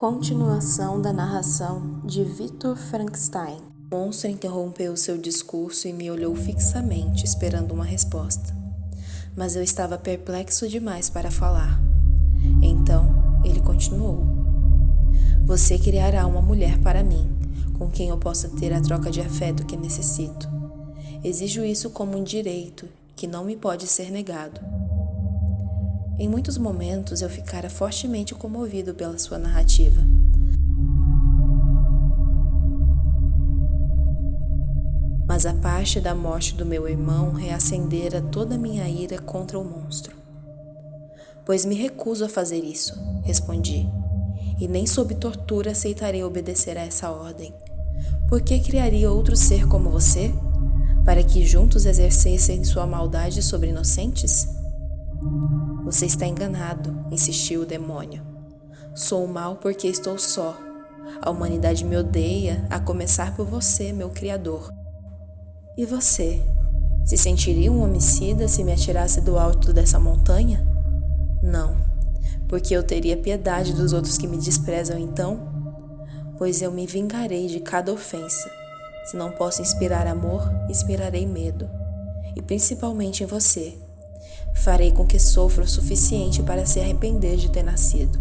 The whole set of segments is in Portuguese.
Continuação da narração de Victor Frankenstein. O monstro interrompeu seu discurso e me olhou fixamente, esperando uma resposta. Mas eu estava perplexo demais para falar. Então, ele continuou. Você criará uma mulher para mim, com quem eu possa ter a troca de afeto que necessito. Exijo isso como um direito que não me pode ser negado. Em muitos momentos eu ficara fortemente comovido pela sua narrativa. Mas a parte da morte do meu irmão reacendera toda a minha ira contra o monstro. Pois me recuso a fazer isso, respondi, e nem sob tortura aceitarei obedecer a essa ordem. Por que criaria outro ser como você? Para que juntos exercessem sua maldade sobre inocentes? Você está enganado, insistiu o demônio. Sou mal porque estou só. A humanidade me odeia, a começar por você, meu Criador. E você? Se sentiria um homicida se me atirasse do alto dessa montanha? Não, porque eu teria piedade dos outros que me desprezam então? Pois eu me vingarei de cada ofensa. Se não posso inspirar amor, inspirarei medo. E principalmente em você. Farei com que sofra o suficiente para se arrepender de ter nascido.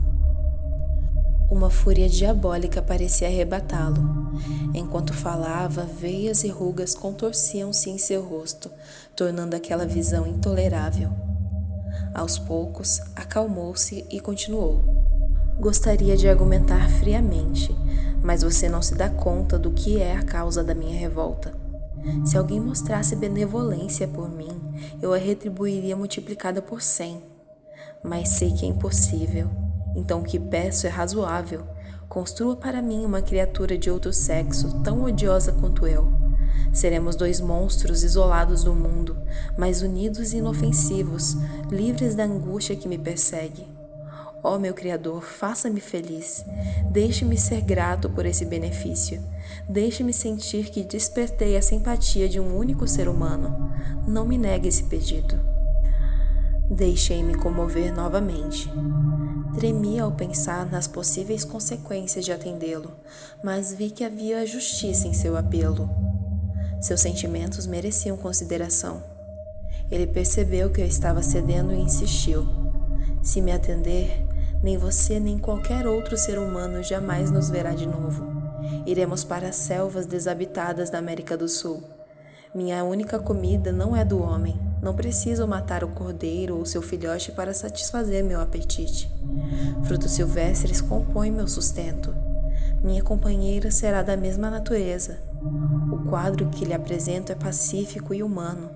Uma fúria diabólica parecia arrebatá-lo. Enquanto falava, veias e rugas contorciam-se em seu rosto, tornando aquela visão intolerável. Aos poucos, acalmou-se e continuou. Gostaria de argumentar friamente, mas você não se dá conta do que é a causa da minha revolta. Se alguém mostrasse benevolência por mim, eu a retribuiria multiplicada por 100. Mas sei que é impossível. Então o que peço é razoável. Construa para mim uma criatura de outro sexo, tão odiosa quanto eu. Seremos dois monstros isolados do mundo, mas unidos e inofensivos, livres da angústia que me persegue. Ó meu Criador, faça-me feliz. Deixe-me ser grato por esse benefício. Deixe-me sentir que despertei a simpatia de um único ser humano. Não me negue esse pedido. Deixei-me comover novamente. Tremi ao pensar nas possíveis consequências de atendê-lo, mas vi que havia justiça em seu apelo. Seus sentimentos mereciam consideração. Ele percebeu que eu estava cedendo e insistiu. Se me atender, nem você nem qualquer outro ser humano jamais nos verá de novo. Iremos para as selvas desabitadas da América do Sul. Minha única comida não é do homem. Não preciso matar o cordeiro ou seu filhote para satisfazer meu apetite. Frutos silvestres compõem meu sustento. Minha companheira será da mesma natureza. O quadro que lhe apresento é pacífico e humano.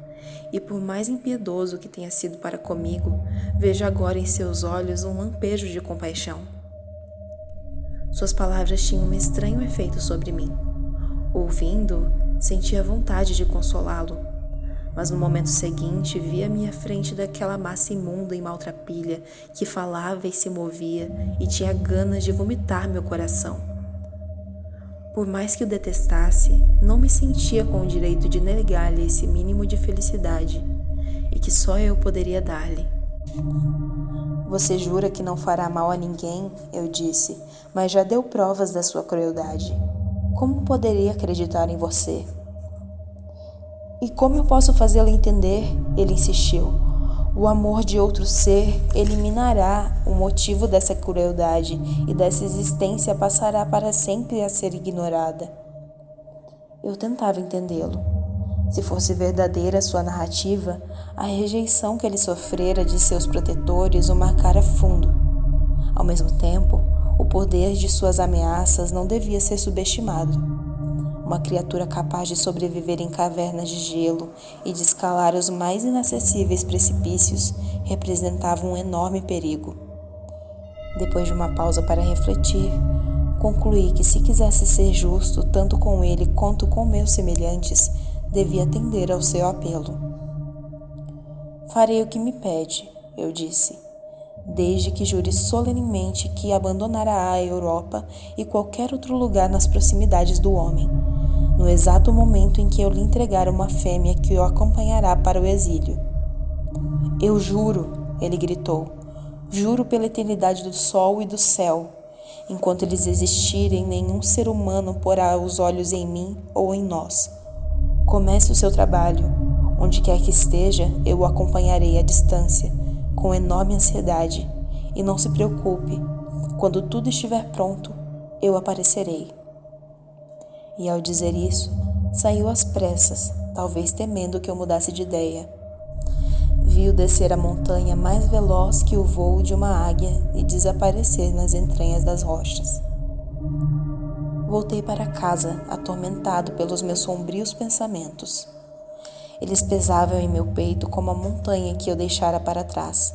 E por mais impiedoso que tenha sido para comigo, vejo agora em seus olhos um lampejo de compaixão. Suas palavras tinham um estranho efeito sobre mim. Ouvindo, sentia vontade de consolá-lo, mas no momento seguinte vi à minha frente daquela massa imunda e maltrapilha que falava e se movia e tinha ganas de vomitar meu coração. Por mais que o detestasse, não me sentia com o direito de negar-lhe esse mínimo de felicidade, e que só eu poderia dar-lhe. Você jura que não fará mal a ninguém, eu disse, mas já deu provas da sua crueldade. Como poderia acreditar em você? E como eu posso fazê-lo entender? Ele insistiu. O amor de outro ser eliminará o motivo dessa crueldade e dessa existência passará para sempre a ser ignorada. Eu tentava entendê-lo. Se fosse verdadeira sua narrativa, a rejeição que ele sofrera de seus protetores o marcara fundo. Ao mesmo tempo, o poder de suas ameaças não devia ser subestimado. Uma criatura capaz de sobreviver em cavernas de gelo e de escalar os mais inacessíveis precipícios representava um enorme perigo. Depois de uma pausa para refletir, concluí que se quisesse ser justo tanto com ele quanto com meus semelhantes, devia atender ao seu apelo. Farei o que me pede, eu disse, desde que jure solenemente que abandonará a Europa e qualquer outro lugar nas proximidades do homem, no exato momento em que eu lhe entregar uma fêmea que o acompanhará para o exílio. Eu juro, ele gritou, juro pela eternidade do sol e do céu, Enquanto eles existirem, nenhum ser humano porá os olhos em mim ou em nós. Comece o seu trabalho. Onde quer que esteja, eu o acompanharei à distância, com enorme ansiedade. E não se preocupe, quando tudo estiver pronto, eu aparecerei. E ao dizer isso, saiu às pressas, talvez temendo que eu mudasse de ideia. Vi-o descer a montanha mais veloz que o voo de uma águia e desaparecer nas entranhas das rochas. Voltei para casa, atormentado pelos meus sombrios pensamentos. Eles pesavam em meu peito como a montanha que eu deixara para trás.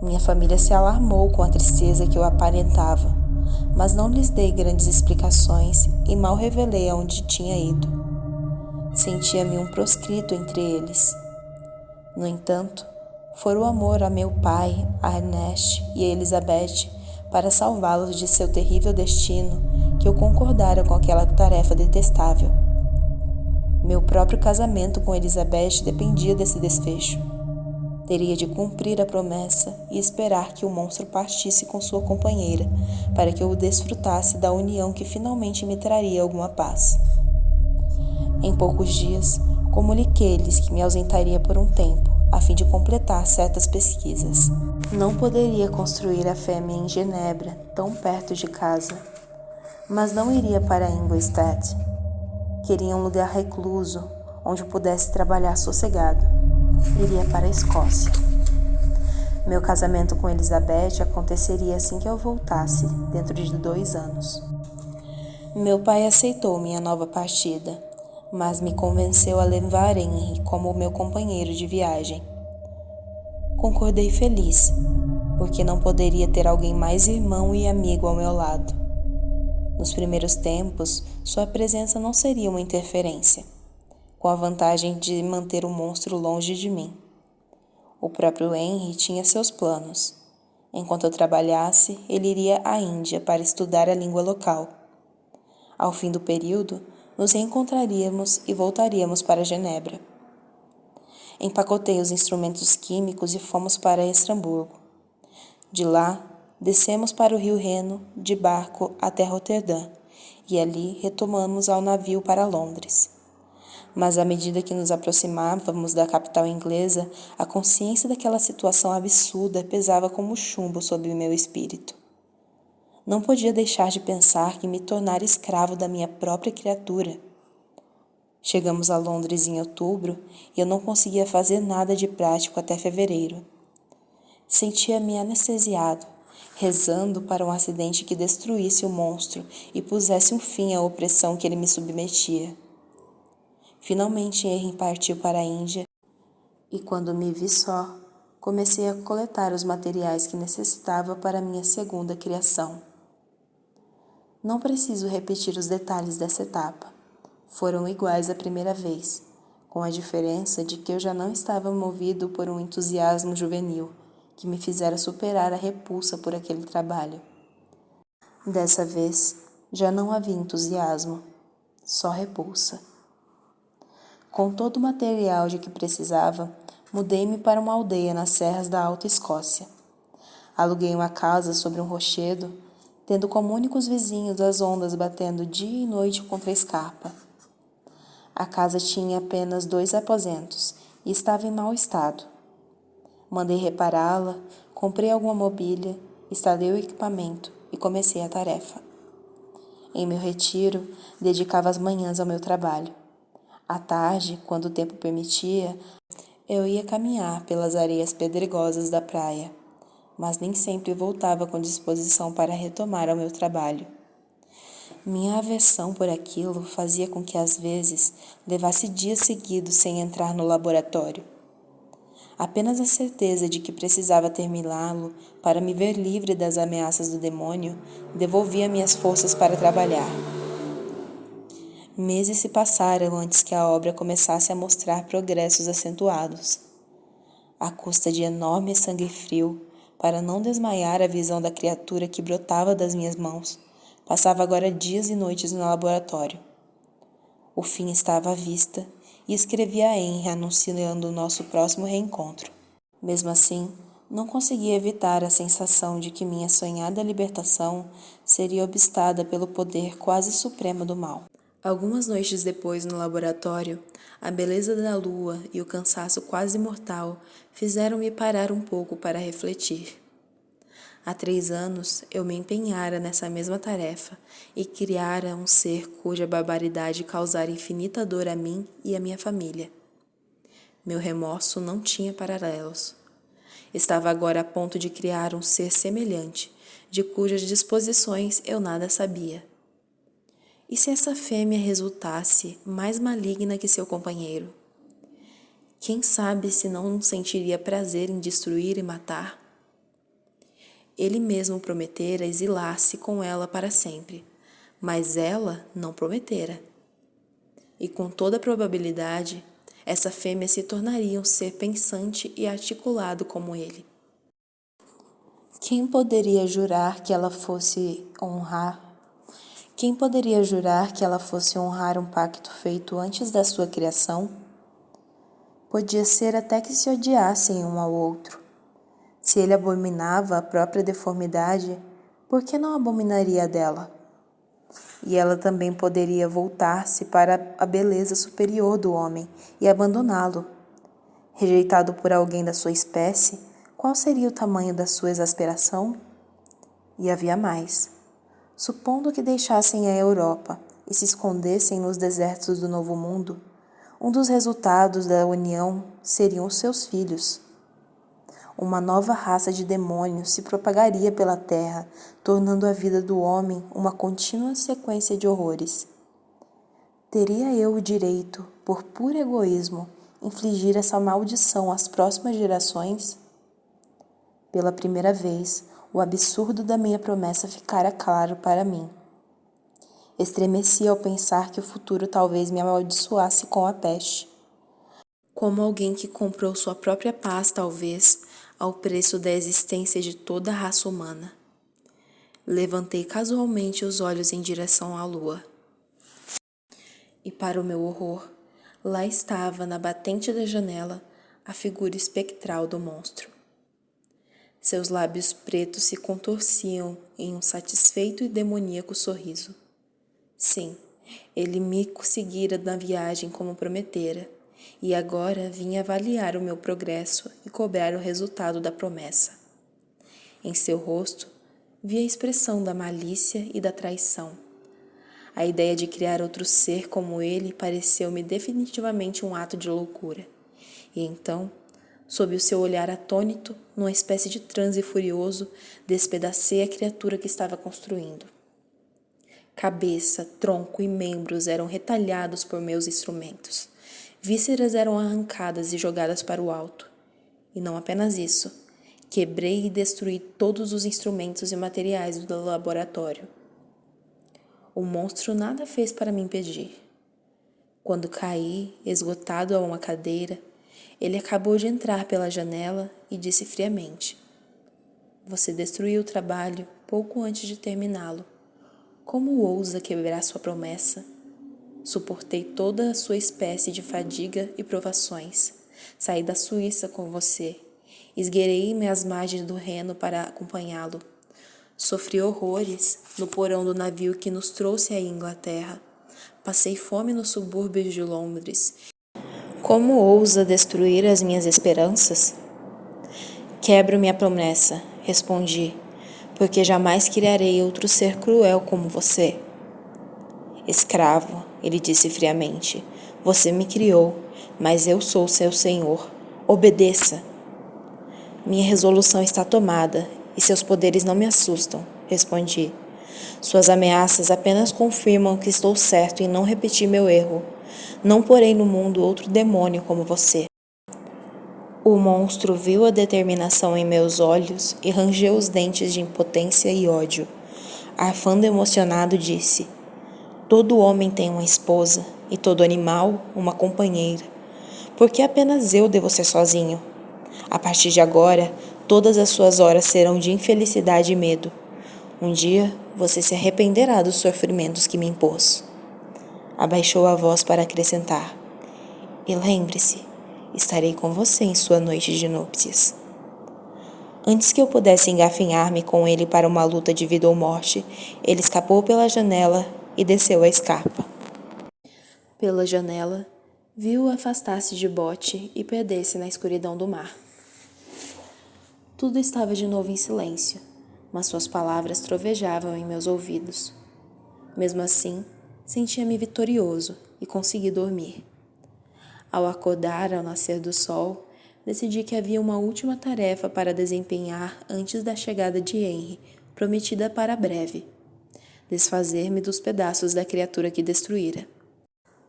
Minha família se alarmou com a tristeza que eu aparentava, mas não lhes dei grandes explicações e mal revelei aonde tinha ido. Sentia-me um proscrito entre eles. No entanto, foi o amor a meu pai, a Ernest e a Elizabeth para salvá-los de seu terrível destino que eu concordara com aquela tarefa detestável. Meu próprio casamento com Elizabeth dependia desse desfecho. Teria de cumprir a promessa e esperar que o monstro partisse com sua companheira, para que eu desfrutasse da união que finalmente me traria alguma paz. Em poucos dias, comuniquei-lhes que me ausentaria por um tempo, a fim de completar certas pesquisas. Não poderia construir a fêmea em Genebra, tão perto de casa, mas não iria para Ingolstadt. Queria um lugar recluso, onde pudesse trabalhar sossegado. Iria para a Escócia. Meu casamento com Elizabeth aconteceria assim que eu voltasse, dentro de 2 anos. Meu pai aceitou minha nova partida, mas me convenceu a levar Henry como meu companheiro de viagem. Concordei feliz, porque não poderia ter alguém mais irmão e amigo ao meu lado. Nos primeiros tempos, sua presença não seria uma interferência, com a vantagem de manter o monstro longe de mim. O próprio Henry tinha seus planos. Enquanto eu trabalhasse, ele iria à Índia para estudar a língua local. Ao fim do período, nos reencontraríamos e voltaríamos para Genebra. Empacotei os instrumentos químicos e fomos para Estrasburgo. De lá, descemos para o rio Reno de barco até Roterdã e ali retomamos ao navio para Londres. Mas à medida que nos aproximávamos da capital inglesa, a consciência daquela situação absurda pesava como chumbo sobre meu espírito. Não podia deixar de pensar que me tornara escravo da minha própria criatura. Chegamos a Londres em outubro e eu não conseguia fazer nada de prático até fevereiro. Sentia-me anestesiado, rezando para um acidente que destruísse o monstro e pusesse um fim à opressão que ele me submetia. Finalmente Henry partiu para a Índia e quando me vi só, comecei a coletar os materiais que necessitava para minha segunda criação. Não preciso repetir os detalhes dessa etapa. Foram iguais à primeira vez, com a diferença de que eu já não estava movido por um entusiasmo juvenil que me fizera superar a repulsa por aquele trabalho. Dessa vez, já não havia entusiasmo, só repulsa. Com todo o material de que precisava, mudei-me para uma aldeia nas serras da Alta Escócia. Aluguei uma casa sobre um rochedo, tendo como únicos vizinhos as ondas batendo dia e noite contra a escarpa. A casa tinha apenas 2 aposentos e estava em mau estado. Mandei repará-la, comprei alguma mobília, instalei o equipamento e comecei a tarefa. Em meu retiro, dedicava as manhãs ao meu trabalho. À tarde, quando o tempo permitia, eu ia caminhar pelas areias pedregosas da praia, mas nem sempre voltava com disposição para retomar ao meu trabalho. Minha aversão por aquilo fazia com que, às vezes, levasse dias seguidos sem entrar no laboratório. Apenas a certeza de que precisava terminá-lo para me ver livre das ameaças do demônio devolvia minhas forças para trabalhar. Meses se passaram antes que a obra começasse a mostrar progressos acentuados. À custa de enorme sangue frio, para não desmaiar a visão da criatura que brotava das minhas mãos, passava agora dias e noites no laboratório. O fim estava à vista e escrevi a Henry anunciando o nosso próximo reencontro. Mesmo assim, Não conseguia evitar a sensação de que minha sonhada libertação seria obstada pelo poder quase supremo do mal. Algumas noites depois, no laboratório, a beleza da lua e o cansaço quase mortal fizeram-me parar um pouco para refletir. Há 3 anos eu me empenhara nessa mesma tarefa e criara um ser cuja barbaridade causara infinita dor a mim e à minha família. Meu remorso não tinha paralelos. Estava agora a ponto de criar um ser semelhante, de cujas disposições eu nada sabia. E se essa fêmea resultasse mais maligna que seu companheiro? Quem sabe se não sentiria prazer em destruir e matar? Ele mesmo prometera exilar-se com ela para sempre, mas ela não prometera. E com toda probabilidade, essa fêmea se tornaria um ser pensante e articulado como ele. Quem poderia jurar que ela fosse honrar um pacto feito antes da sua criação? Podia ser até que se odiassem um ao outro. Se ele abominava a própria deformidade, por que não abominaria a dela? E ela também poderia voltar-se para a beleza superior do homem e abandoná-lo. Rejeitado por alguém da sua espécie, qual seria o tamanho da sua exasperação? E havia mais. Supondo que deixassem a Europa e se escondessem nos desertos do Novo Mundo, um dos resultados da união seriam os seus filhos. Uma nova raça de demônios se propagaria pela terra, tornando a vida do homem uma contínua sequência de horrores. Teria eu o direito, por puro egoísmo, infligir essa maldição às próximas gerações? Pela primeira vez, o absurdo da minha promessa ficara claro para mim. Estremeci ao pensar que o futuro talvez me amaldiçoasse com a peste. Como alguém que comprou sua própria paz, talvez, ao preço da existência de toda a raça humana. Levantei casualmente os olhos em direção à lua. E para o meu horror, lá estava, na batente da janela, a figura espectral do monstro. Seus lábios pretos se contorciam em um satisfeito e demoníaco sorriso. Sim, ele me seguira na viagem como prometera, e agora vinha avaliar o meu progresso e cobrar o resultado da promessa. Em seu rosto, vi a expressão da malícia e da traição. A ideia de criar outro ser como ele pareceu-me definitivamente um ato de loucura. E então, sob o seu olhar atônito, numa espécie de transe furioso, despedacei a criatura que estava construindo. Cabeça, tronco e membros eram retalhados por meus instrumentos. Vísceras eram arrancadas e jogadas para o alto. E não apenas isso, quebrei e destruí todos os instrumentos e materiais do laboratório. O monstro nada fez para me impedir. Quando caí, esgotado a uma cadeira, ele acabou de entrar pela janela e disse friamente: "Você destruiu o trabalho pouco antes de terminá-lo. Como ousa quebrar sua promessa? Suportei toda a sua espécie de fadiga e provações. Saí da Suíça com você. Esgueirei-me às margens do Reno para acompanhá-lo. Sofri horrores no porão do navio que nos trouxe à Inglaterra. Passei fome nos subúrbios de Londres. Como ousa destruir as minhas esperanças?" "Quebro minha promessa", respondi, "porque jamais criarei outro ser cruel como você." "Escravo", ele disse friamente, "você me criou, mas eu sou seu senhor. Obedeça." "Minha resolução está tomada e seus poderes não me assustam", respondi. "Suas ameaças apenas confirmam que estou certo em não repetir meu erro. Não porei no mundo outro demônio como você." O monstro viu a determinação em meus olhos e rangeu os dentes de impotência e ódio. Arfando emocionado, disse: "Todo homem tem uma esposa e todo animal uma companheira. Por que apenas eu devo ser sozinho? A partir de agora, todas as suas horas serão de infelicidade e medo. Um dia, você se arrependerá dos sofrimentos que me impôs." Abaixou a voz para acrescentar: "E lembre-se, estarei com você em sua noite de núpcias." Antes que eu pudesse engafinhar-me com ele para uma luta de vida ou morte, ele escapou pela janela e desceu a escarpa. Pela janela, vi-o afastar-se de bote e perder-se na escuridão do mar. Tudo estava de novo em silêncio, mas suas palavras trovejavam em meus ouvidos. Mesmo assim, sentia-me vitorioso e consegui dormir. Ao acordar ao nascer do sol, decidi que havia uma última tarefa para desempenhar antes da chegada de Henry, prometida para breve: desfazer-me dos pedaços da criatura que destruíra.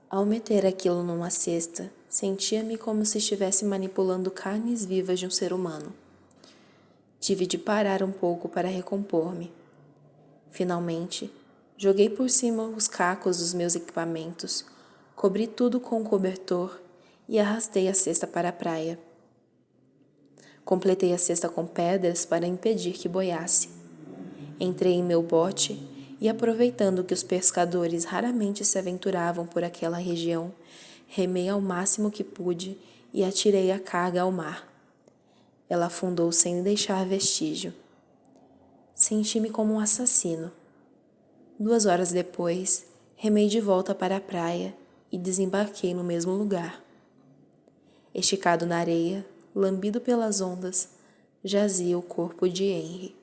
Ao meter aquilo numa cesta, sentia-me como se estivesse manipulando carnes vivas de um ser humano. Tive de parar um pouco para recompor-me. Finalmente, joguei por cima os cacos dos meus equipamentos, cobri tudo com um cobertor e arrastei a cesta para a praia. Completei a cesta com pedras para impedir que boiasse. Entrei em meu bote e, aproveitando que os pescadores raramente se aventuravam por aquela região, remei ao máximo que pude e atirei a carga ao mar. Ela afundou sem deixar vestígio. Senti-me como um assassino. 2 horas depois, remei de volta para a praia e desembarquei no mesmo lugar. Esticado na areia, lambido pelas ondas, jazia o corpo de Henry.